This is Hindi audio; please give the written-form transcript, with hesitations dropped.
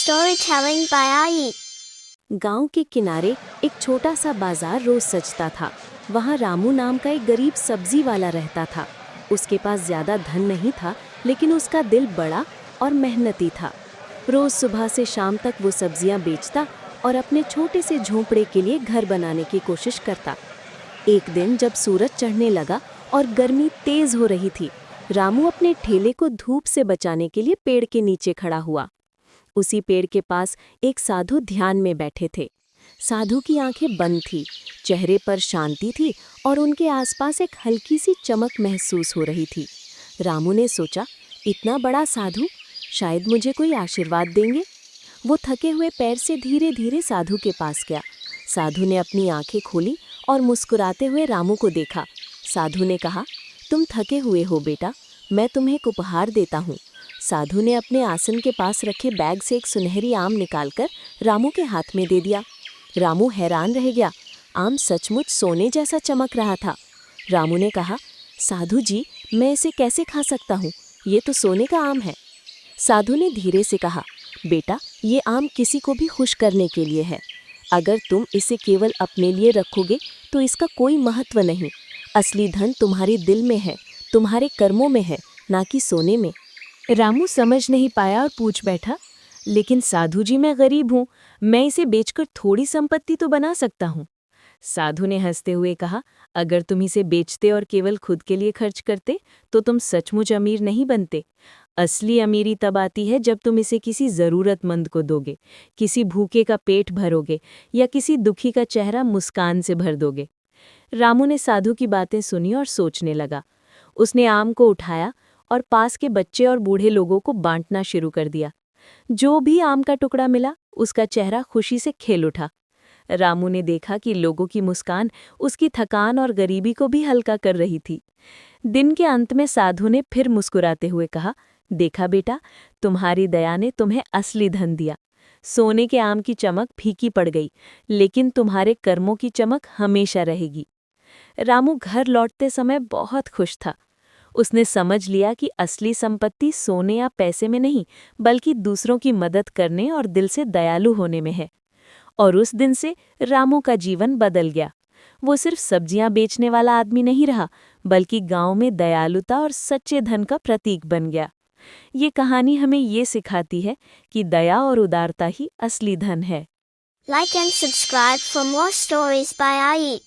Storytelling by Ai. गांव के किनारे एक छोटा सा बाजार रोज सजता था। वहाँ रामू नाम का एक गरीब सब्जी वाला रहता था। उसके पास ज्यादा धन नहीं था, लेकिन उसका दिल बड़ा और मेहनती था। रोज सुबह से शाम तक वो सब्जियां बेचता और अपने छोटे से झोंपड़े के लिए घर बनाने की कोशिश करता। एक दिन जब सूरज चढ़ने लगा और गर्मी तेज हो रही थी, रामू अपने ठेले को धूप से बचाने के लिए पेड़ के नीचे खड़ा हुआ। उसी पेड़ के पास एक साधु ध्यान में बैठे थे। साधु की आंखें बंद थी, चेहरे पर शांति थी और उनके आसपास एक हल्की सी चमक महसूस हो रही थी। रामू ने सोचा, इतना बड़ा साधु, शायद मुझे कोई आशीर्वाद देंगे। वो थके हुए पैर से धीरे धीरे साधु के पास गया। साधु ने अपनी आंखें खोली और मुस्कुराते हुए रामू को देखा। साधु ने कहा, तुम थके हुए हो बेटा, मैं तुम्हें एक उपहार देता हूँ। साधु ने अपने आसन के पास रखे बैग से एक सुनहरी आम निकालकर रामू के हाथ में दे दिया। रामू हैरान रह गया। आम सचमुच सोने जैसा चमक रहा था। रामू ने कहा, साधु जी, मैं इसे कैसे खा सकता हूँ? ये तो सोने का आम है। साधु ने धीरे से कहा, बेटा, ये आम किसी को भी खुश करने के लिए है। अगर तुम इसे केवल अपने लिए रखोगे तो इसका कोई महत्व नहीं। असली धन तुम्हारे दिल में है, तुम्हारे कर्मों में है, ना कि सोने में। रामू समझ नहीं पाया और पूछ बैठा, लेकिन साधु जी, मैं गरीब हूँ, मैं इसे बेचकर थोड़ी संपत्ति तो बना सकता हूँ। साधु ने हंसते हुए कहा, अगर तुम इसे बेचते और केवल खुद के लिए खर्च करते तो तुम सचमुच अमीर नहीं बनते। असली अमीरी तब आती है जब तुम इसे किसी ज़रूरतमंद को दोगे, किसी भूखे का पेट भरोगे या किसी दुखी का चेहरा मुस्कान से भर दोगे। रामू ने साधु की बातें सुनी और सोचने लगा। उसने आम को उठाया और पास के बच्चे और बूढ़े लोगों को बांटना शुरू कर दिया। जो भी आम का टुकड़ा मिला, उसका चेहरा खुशी से खिल उठा। रामू ने देखा कि लोगों की मुस्कान उसकी थकान और गरीबी को भी हल्का कर रही थी। दिन के अंत में साधु ने फिर मुस्कुराते हुए कहा, देखा बेटा, तुम्हारी दया ने तुम्हें असली धन दिया। सोने के आम की चमक फीकी पड़ गई, लेकिन तुम्हारे कर्मों की चमक हमेशा रहेगी। रामू घर लौटते समय बहुत खुश था। उसने समझ लिया कि असली संपत्ति सोने या पैसे में नहीं, बल्कि दूसरों की मदद करने और दिल से दयालु होने में है। और उस दिन से रामू का जीवन बदल गया। वो सिर्फ सब्जियां बेचने वाला आदमी नहीं रहा, बल्कि गांव में दयालुता और सच्चे धन का प्रतीक बन गया। ये कहानी हमें ये सिखाती है कि दया और उदारता ही असली धन है। Like and subscribe for more stories by Ai.